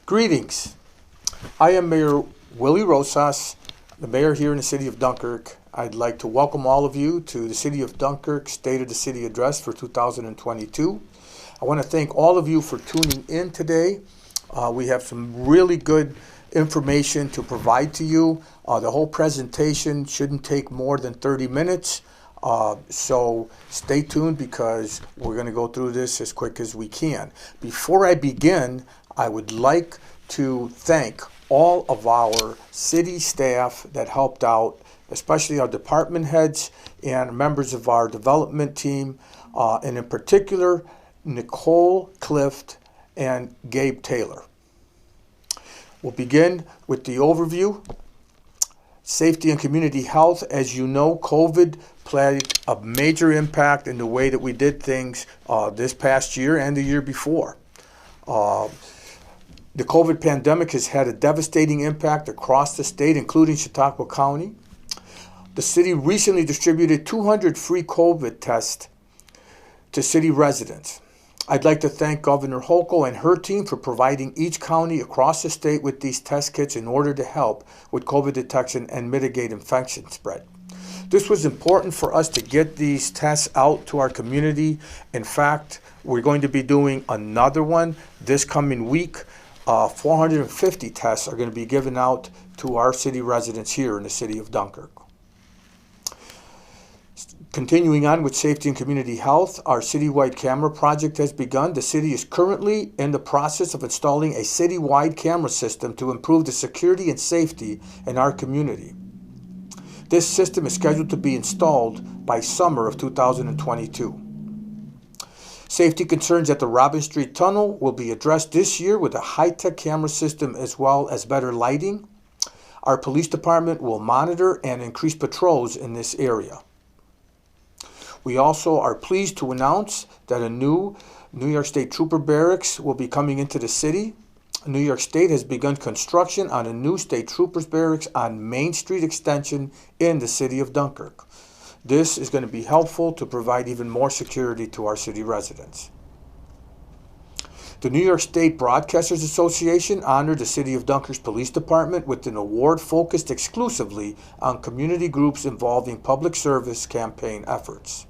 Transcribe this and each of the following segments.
Greetings. I am Mayor Willie Rosas, the mayor here in the city of Dunkirk. I'd like to welcome all of you to the City of Dunkirk State of the City Address for 2022. I want to thank all of you for tuning in today. We have some really good information to provide to you. The whole presentation shouldn't take more than 30 minutes. So stay tuned because we're going to go through this as quick as we can. Before I begin, I would like to thank all of our city staff that helped out, especially our department heads and members of our development team, and in particular, Nicole Clift and Gabe Taylor. We'll begin with the overview. Safety and community health. As you know, COVID played a major impact in the way that we did things this past year and the year before. The COVID pandemic has had a devastating impact across the state, including Chautauqua County. The city recently distributed 200 free COVID tests to city residents. I'd like to thank Governor Hochul and her team for providing each county across the state with these test kits in order to help with COVID detection and mitigate infection spread. This was important for us to get these tests out to our community. In fact, we're going to be doing another one this coming week. 450 tests are going to be given out to our city residents here in the city of Dunkirk. Continuing on with safety and community health, our citywide camera project has begun. The city is currently in the process of installing a citywide camera system to improve the security and safety in our community. This system is scheduled to be installed by summer of 2022. Safety concerns at the Robin Street Tunnel will be addressed this year with a high-tech camera system as well as better lighting. Our police department will monitor and increase patrols in this area. We also are pleased to announce that a new New York State Trooper Barracks will be coming into the city. New York State has begun construction on a new State Troopers Barracks on Main Street Extension in the city of Dunkirk. This is going to be helpful to provide even more security to our city residents. The New York State Broadcasters Association honored the City of Dunkirk's Police Department with an award focused exclusively on community groups involving public service campaign efforts.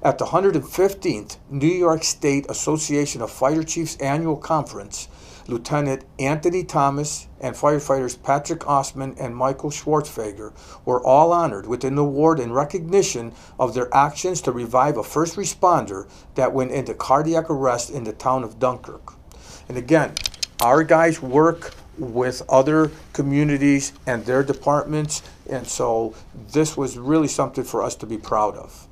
At the 115th New York State Association of Fire Chiefs Annual Conference, Lieutenant Anthony Thomas and firefighters Patrick Osman and Michael Schwartzfeger were all honored with an award in recognition of their actions to revive a first responder that went into cardiac arrest in the town of Dunkirk. And again, our guys work with other communities and their departments, and so this was really something for us to be proud of.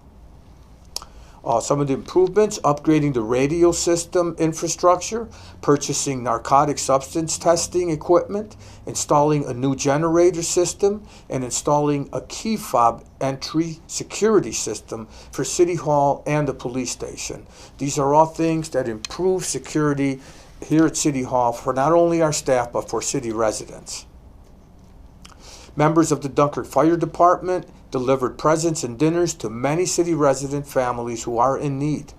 Some of the improvements: upgrading the radio system infrastructure, purchasing narcotic substance testing equipment, installing a new generator system, and installing a key fob entry security system for City Hall and the police station. These are all things that improve security here at City Hall for not only our staff but for city residents. Members of the Dunkirk Fire Department delivered presents and dinners to many city resident families who are in need.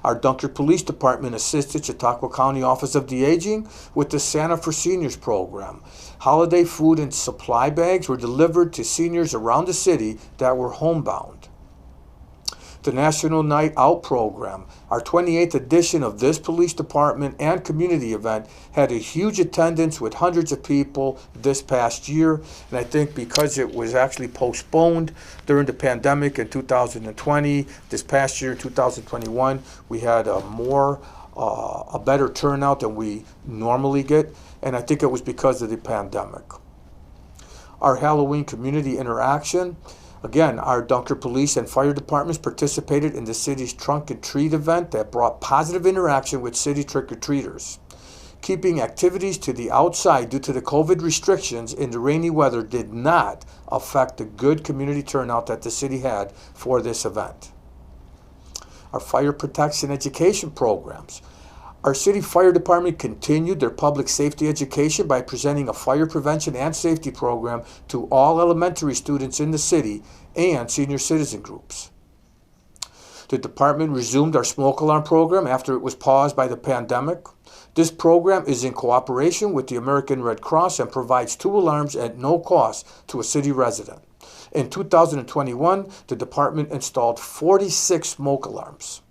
Our Dunkirk Police Department assisted Chautauqua County Office of the Aging with the Santa for Seniors program. Holiday food and supply bags were delivered to seniors around the city that were homebound. The National Night Out program, our 28th edition of this police department and community event, had a huge attendance with hundreds of people this past year. And I think because it was actually postponed during the pandemic in 2020, this past year in 2021, we had a better turnout than we normally get. And I think it was because of the pandemic. Our Halloween community interaction. Again, our Dunkirk Police and Fire Departments participated in the city's Trunk and Treat event that brought positive interaction with city trick-or-treaters. Keeping activities to the outside due to the COVID restrictions in the rainy weather did not affect the good community turnout that the city had for this event. Our fire protection education programs. Our city fire department continued their public safety education by presenting a fire prevention and safety program to all elementary students in the city and senior citizen groups. The department resumed our smoke alarm program after it was paused by the pandemic. This program is in cooperation with the American Red Cross and provides 2 alarms at no cost to a city resident. In 2021, the department installed 46 smoke alarms.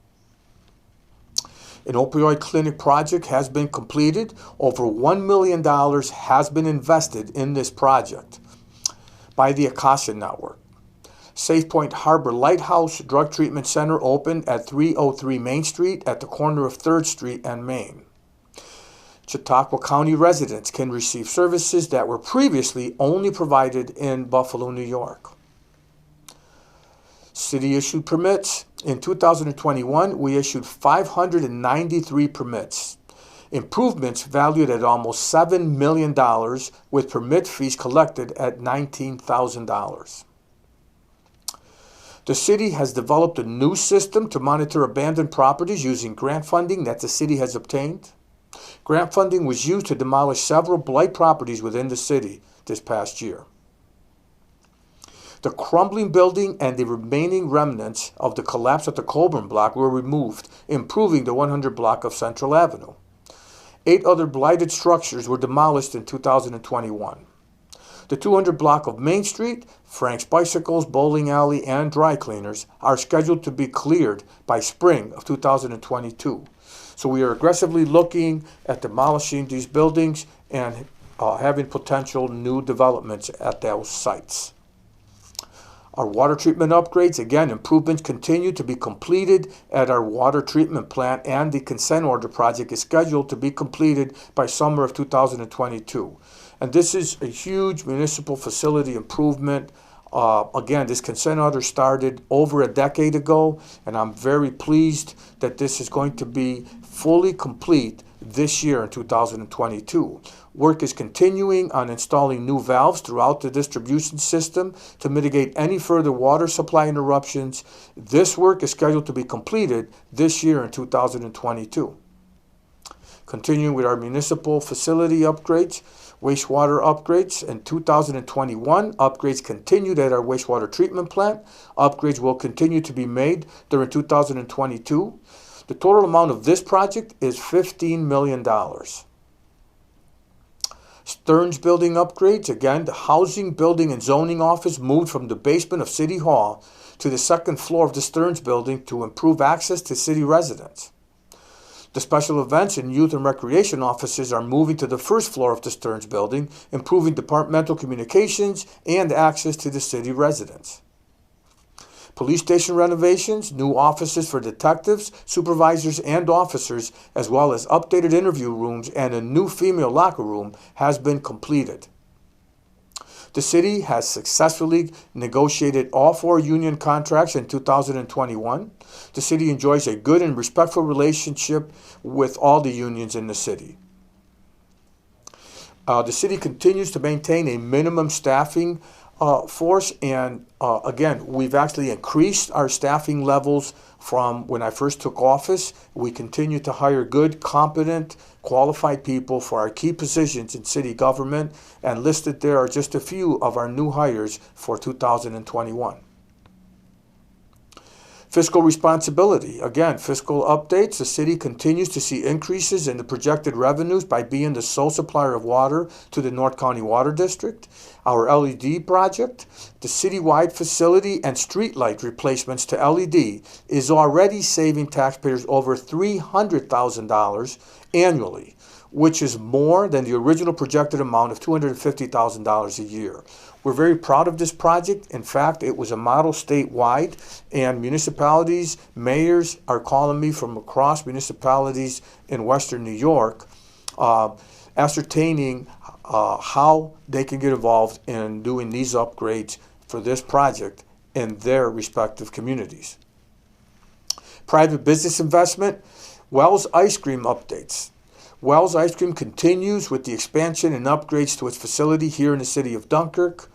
An opioid clinic project has been completed. Over $1 million has been invested in this project by the Akasha Network. Safe Point Harbor Lighthouse Drug Treatment Center opened at 303 Main Street at the corner of 3rd Street and Main. Chautauqua County residents can receive services that were previously only provided in Buffalo, New York. City issued permits. In 2021, we issued 593 permits. Improvements valued at almost $7 million, with permit fees collected at $19,000. The city has developed a new system to monitor abandoned properties using grant funding that the city has obtained. Grant funding was used to demolish several blight properties within the city this past year. The crumbling building and the remaining remnants of the collapse at the Colburn block were removed, improving the 100 block of Central Avenue. 8 other blighted structures were demolished in 2021. The 200 block of Main Street, Frank's Bicycles, Bowling Alley, and Dry Cleaners are scheduled to be cleared by spring of 2022. So we are aggressively looking at demolishing these buildings and having potential new developments at those sites. Our water treatment upgrades, again, improvements continue to be completed at our water treatment plant, and the consent order project is scheduled to be completed by summer of 2022. And this is a huge municipal facility improvement. Again, this consent order started over a decade ago, and I'm very pleased that this is going to be fully complete this year in 2022. Work is continuing on installing new valves throughout the distribution system to mitigate any further water supply interruptions. This work is scheduled to be completed this year in 2022. Continuing with our municipal facility upgrades, wastewater upgrades. In 2021, upgrades continued at our wastewater treatment plant. Upgrades will continue to be made during 2022. The total amount of this project is $15 million. Stearns Building upgrades. Again, the Housing, Building, and Zoning Office moved from the basement of City Hall to the 2nd floor of the Stearns Building to improve access to city residents. The Special Events and Youth and Recreation offices are moving to the 1st floor of the Stearns Building, improving departmental communications and access to the city residents. Police station renovations, new offices for detectives, supervisors, and officers, as well as updated interview rooms and a new female locker room has been completed. The city has successfully negotiated all 4 union contracts in 2021. The city enjoys a good and respectful relationship with all the unions in the city. The city continues to maintain a minimum staffing force, and again, we've actually increased our staffing levels from when I first took office. We continue to hire good, competent, qualified people for our key positions in city government, and listed there are just a few of our new hires for 2021. Fiscal responsibility. Again, fiscal updates. The city continues to see increases in the projected revenues by being the sole supplier of water to the North County Water District. Our LED project, the citywide facility and streetlight replacements to LED, is already saving taxpayers over $300,000 annually, which is more than the original projected amount of $250,000 a year. We're very proud of this project. In fact, it was a model statewide, and municipalities, mayors are calling me from across municipalities in Western New York, ascertaining how they can get involved in doing these upgrades for this project in their respective communities. Private business investment, Wells Ice Cream updates. Wells Ice Cream continues with the expansion and upgrades to its facility here in the city of Dunkirk.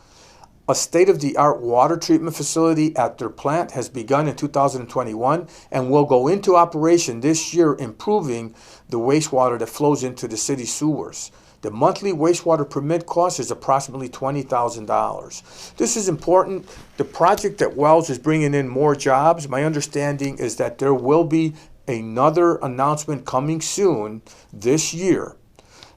A state-of-the-art water treatment facility at their plant has begun in 2021 and will go into operation this year, improving the wastewater that flows into the city sewers. The monthly wastewater permit cost is approximately $20,000. This is important. The project at Wells is bringing in more jobs. My understanding is that there will be another announcement coming soon this year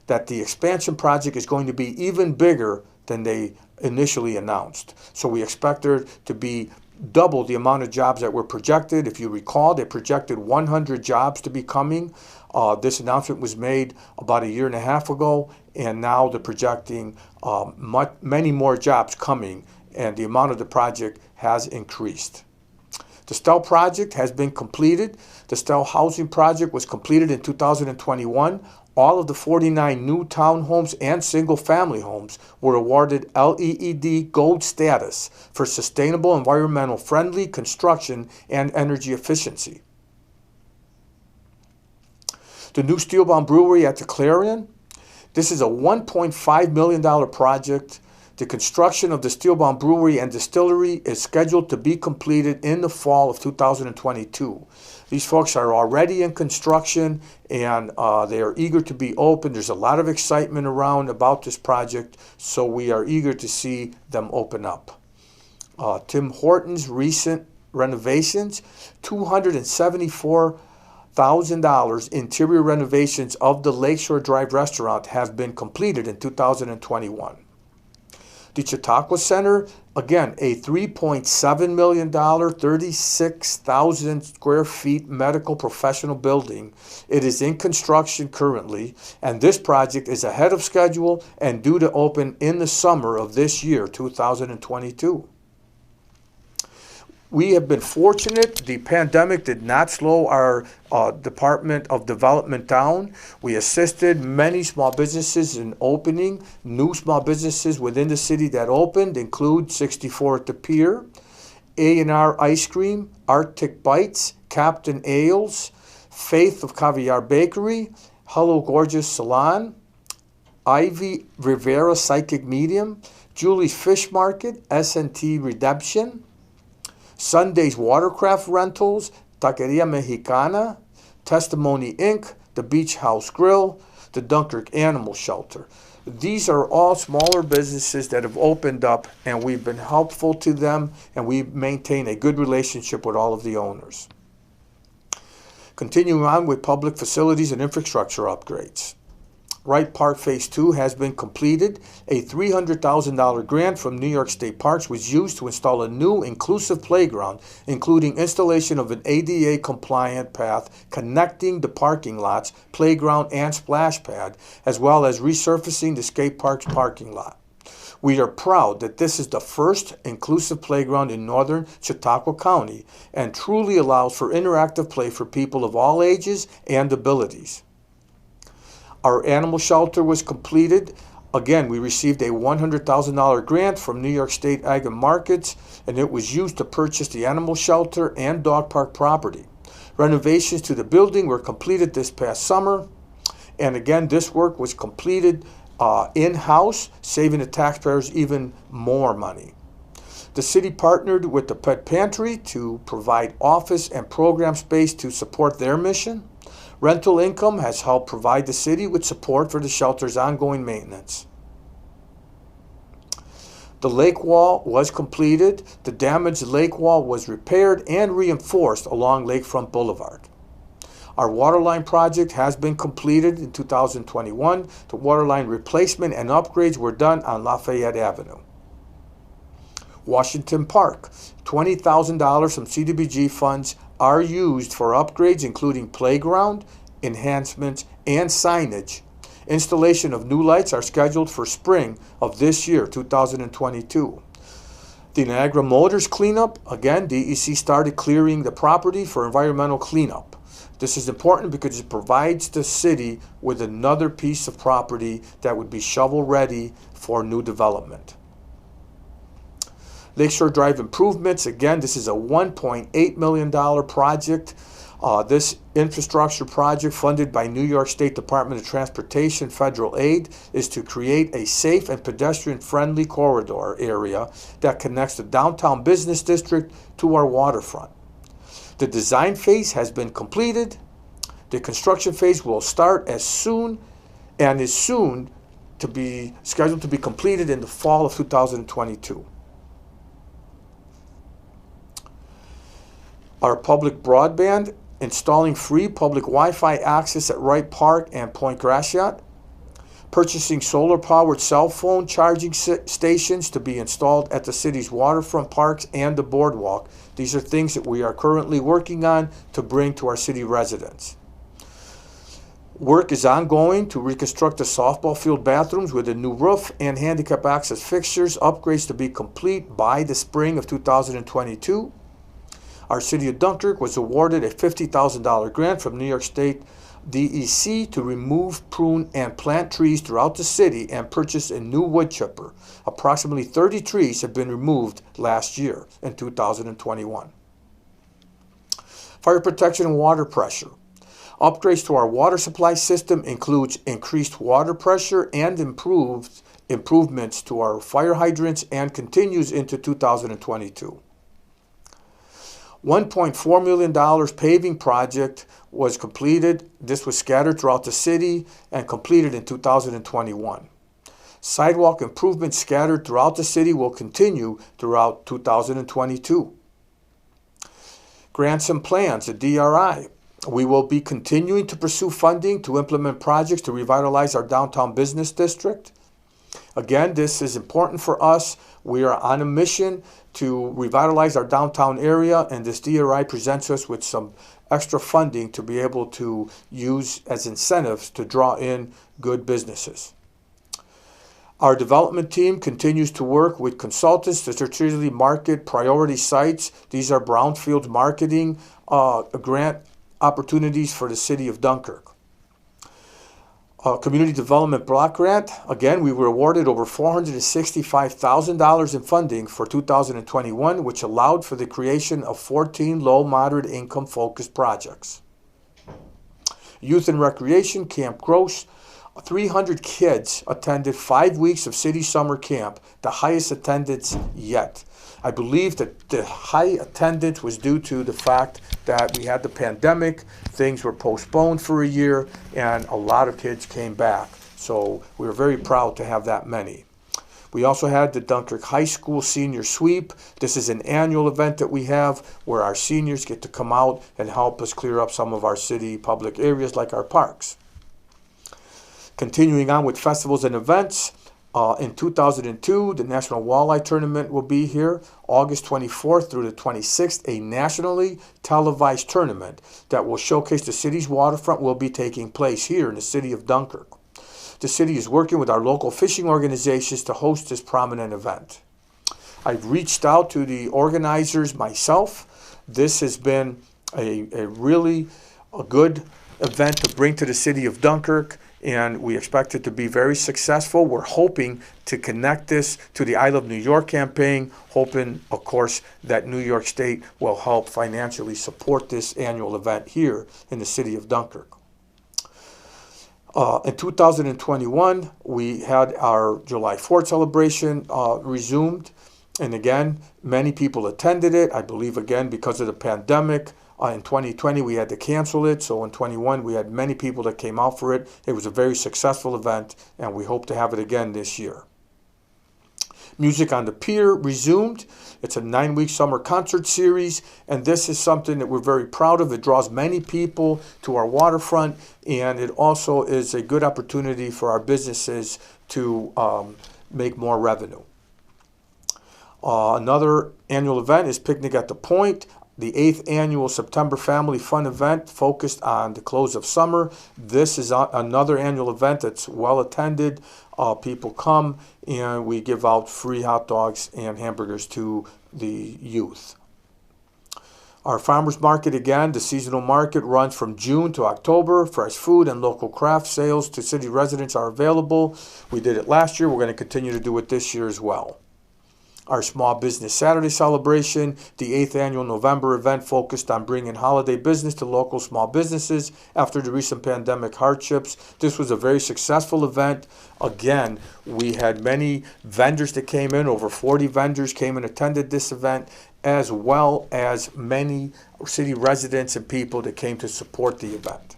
that the expansion project is going to be even bigger than they initially announced. So we expect there to be double the amount of jobs that were projected. If you recall, they projected 100 jobs to be coming. This announcement was made about a year and a half ago, and now they're projecting many more jobs coming, and the amount of the project has increased. The Stell project has been completed. The Stell housing project was completed in 2021. All of the 49 new townhomes and single-family homes were awarded LEED Gold status for sustainable, environmental friendly construction and energy efficiency. The new steel-bound brewery at the Clarion. This is a $1.5 million project. The construction of the steel-bound brewery and distillery is scheduled to be completed in the fall of 2022. These folks are already in construction, and they are eager to be open. There's a lot of excitement around about this project, so we are eager to see them open up. Tim Hortons' recent renovations, $274,000 interior renovations of the Lakeshore Drive restaurant have been completed in 2021. The Chautauqua Center, again, a $3.7 million, 36,000 square feet medical professional building. It is in construction currently, and this project is ahead of schedule and due to open in the summer of this year, 2022. We have been fortunate. The pandemic did not slow our Department of Development down. We assisted many small businesses in opening. New small businesses within the city that opened include 64 at the Pier, A&R Ice Cream, Arctic Bites, Captain Ales, Faith of Caviar Bakery, Hello Gorgeous Salon, Ivy Rivera Psychic Medium, Julie's Fish Market, S&T Redemption, Sunday's Watercraft Rentals, Taqueria Mexicana, Testimony Inc., the Beach House Grill, the Dunkirk Animal Shelter. These are all smaller businesses that have opened up, and we've been helpful to them, and we maintain a good relationship with all of the owners. Continuing on with public facilities and infrastructure upgrades. Wright Park Phase 2 has been completed. A $300,000 grant from New York State Parks was used to install a new inclusive playground, including installation of an ADA-compliant path connecting the parking lots, playground, and splash pad, as well as resurfacing the skate park's parking lot. We are proud that this is the first inclusive playground in northern Chautauqua County and truly allows for interactive play for people of all ages and abilities. Our animal shelter was completed. Again, we received a $100,000 grant from New York State Ag and Markets, and it was used to purchase the animal shelter and dog park property. Renovations to the building were completed this past summer, and again, this work was completed in-house, saving the taxpayers even more money. The city partnered with the Pet Pantry to provide office and program space to support their mission. Rental income has helped provide the city with support for the shelter's ongoing maintenance. The lake wall was completed. The damaged lake wall was repaired and reinforced along Lakefront Boulevard. Our waterline project has been completed in 2021. The waterline replacement and upgrades were done on Lafayette Avenue. Washington Park, $20,000 from CDBG funds are used for upgrades including playground, enhancements, and signage. Installation of new lights are scheduled for spring of this year, 2022. The Niagara Motors cleanup, again, DEC started clearing the property for environmental cleanup. This is important because it provides the city with another piece of property that would be shovel ready for new development. Lakeshore Drive improvements, again, this is a $1.8 million project. This infrastructure project funded by New York State Department of Transportation federal aid is to create a safe and pedestrian-friendly corridor area that connects the downtown business district to our waterfront. The design phase has been completed. The construction phase will start as soon and is soon to be scheduled to be completed in the fall of 2022. Our public broadband installing free public Wi-Fi access at Wright Park and Point Gratiot, purchasing solar-powered cell phone charging stations to be installed at the city's waterfront parks and the boardwalk. These are things that we are currently working on to bring to our city residents. Work is ongoing to reconstruct the softball field bathrooms with a new roof and handicap access fixtures, upgrades to be complete by the spring of 2022. Our city of Dunkirk was awarded a $50,000 grant from New York State DEC to remove, prune, and plant trees throughout the city and purchase a new wood chipper. Approximately 30 trees have been removed last year in 2021. Fire protection and water pressure. Upgrades to our water supply system includes increased water pressure and improvements to our fire hydrants and continues into 2022. $1.4 million paving project was completed. This was scattered throughout the city and completed in 2021. Sidewalk improvements scattered throughout the city will continue throughout 2022. Grants and plans, the DRI. We will be continuing to pursue funding to implement projects to revitalize our downtown business district. Again, this is important for us. We are on a mission to revitalize our downtown area, and this DRI presents us with some extra funding to be able to use as incentives to draw in good businesses. Our development team continues to work with consultants to strategically market priority sites. These are brownfield marketing grant opportunities for the city of Dunkirk. Community Development Block Grant. Again, we were awarded over $465,000 in funding for 2021, which allowed for the creation of 14 low-moderate income focused projects. Youth and Recreation, Camp Gross. 300 kids attended 5 weeks of city summer camp, the highest attendance yet. I believe that the high attendance was due to the fact that we had the pandemic, things were postponed for a year, and a lot of kids came back. So we were very proud to have that many. We also had the Dunkirk High School Senior Sweep. This is an annual event that we have where our seniors get to come out and help us clear up some of our city public areas like our parks. Continuing on with festivals and events. In 2002, the National Walleye Tournament will be here, August 24th through the 26th, a nationally televised tournament that will showcase the city's waterfront will be taking place here in the city of Dunkirk. The city is working with our local fishing organizations to host this prominent event. I've reached out to the organizers myself. This has been a really good event to bring to the city of Dunkirk, and we expect it to be very successful. We're hoping to connect this to the I Love New York campaign, hoping, of course, that New York State will help financially support this annual event here in the city of Dunkirk. In 2021, we had our July 4th celebration resumed, and again, many people attended it. I believe, again, because of the pandemic. In 2020, we had to cancel it, so in 21, we had many people that came out for it. It was a very successful event, and we hope to have it again this year. Music on the Pier resumed. It's a 9-week summer concert series, and this is something that we're very proud of. It draws many people to our waterfront, and it also is a good opportunity for our businesses to make more revenue. Another annual event is Picnic at the Point, the 8th annual September Family Fun event focused on the close of summer. This is another annual event that's well attended. People come and we give out free hot dogs and hamburgers to the youth. Our farmers market, again, the seasonal market runs from June to October. Fresh food and local craft sales to city residents are available. We did it last year. We're going to continue to do it this year as well. Our Small Business Saturday celebration, the 8th annual November event focused on bringing holiday business to local small businesses after the recent pandemic hardships. This was a very successful event. Again, we had many vendors that came in. Over 40 vendors came and attended this event, as well as many city residents and people that came to support the event.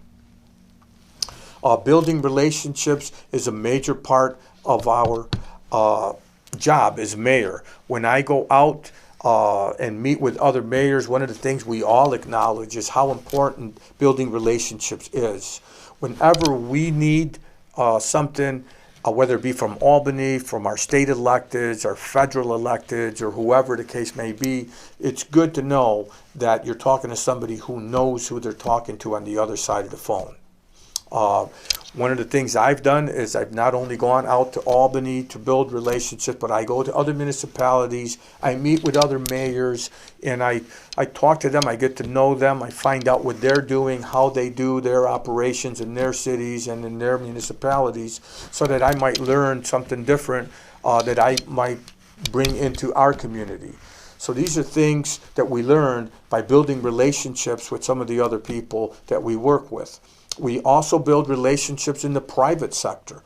Building relationships is a major part of our job as mayor. When I go out and meet with other mayors, one of the things we all acknowledge is how important building relationships is. Whenever we need something, whether it be from Albany, from our state electeds, our federal electeds, or whoever the case may be, it's good to know that you're talking to somebody who knows who they're talking to on the other side of the phone. One of the things I've done is I've not only gone out to Albany to build relationships, but I go to other municipalities, I meet with other mayors, and I talk to them, I get to know them, I find out what they're doing, how they do their operations in their cities and in their municipalities, so that I might learn something different that I might bring into our community. So these are things that we learn by building relationships with some of the other people that we work with. We also build relationships in the private sector.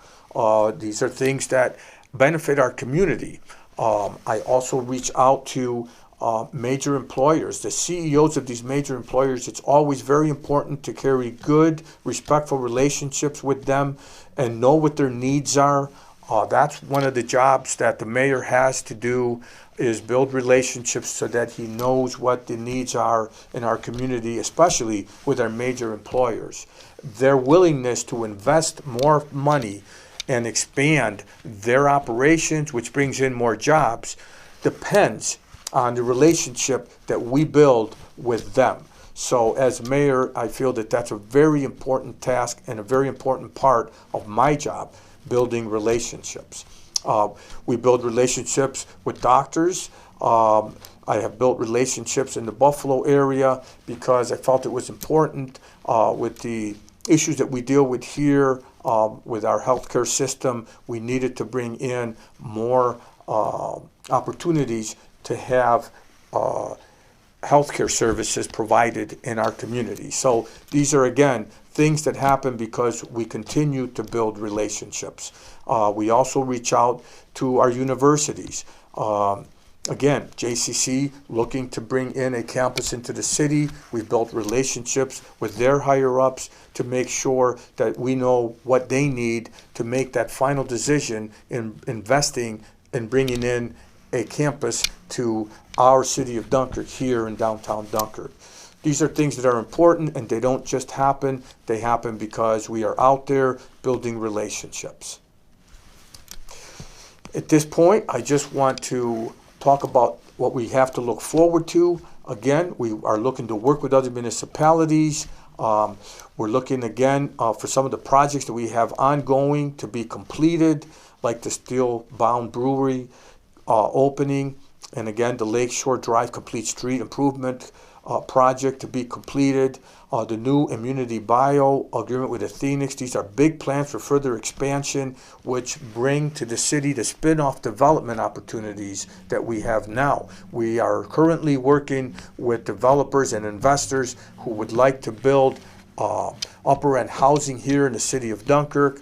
These are things that benefit our community. I also reach out to major employers, the CEOs of these major employers. It's always very important to carry good, respectful relationships with them and know what their needs are. That's one of the jobs that the mayor has to do, is build relationships so that he knows what the needs are in our community, especially with our major employers. Their willingness to invest more money and expand their operations, which brings in more jobs, depends on the relationship that we build with them. So as mayor, I feel that that's a very important task and a very important part of my job, building relationships. We build relationships with doctors. I have built relationships in the Buffalo area because I felt it was important with the issues that we deal with here with our healthcare system. We needed to bring in more opportunities to have healthcare services provided in our community. So these are, again, things that happen because we continue to build relationships. We also reach out to our universities. Again, JCC looking to bring in a campus into the city. We've built relationships with their higher-ups to make sure that we know what they need to make that final decision in investing and bringing in a campus to our city of Dunkirk here in downtown Dunkirk. These are things that are important, and they don't just happen. They happen because we are out there building relationships. At this point, I just want to talk about what we have to look forward to. Again, we are looking to work with other municipalities. We're looking again for some of the projects that we have ongoing to be completed, like the Steel Bound Brewery opening, and again, the Lakeshore Drive Complete Street Improvement project to be completed, the new Immunity Bio agreement with Athenix. These are big plans for further expansion, which bring to the city the spin-off development opportunities that we have now. We are currently working with developers and investors who would like to build upper-end housing here in the city of Dunkirk.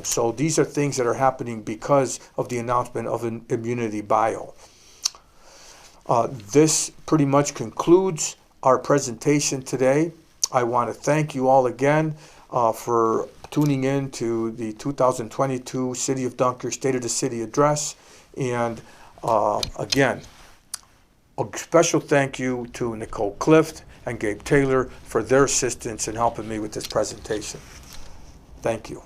So these are things that are happening because of the announcement of an Immunity Bio. This pretty much concludes our presentation today. I want to thank you all again for tuning in to the 2022 City of Dunkirk State of the City Address. And again, a special thank you to Nicole Clift and Gabe Taylor for their assistance in helping me with this presentation. Thank you.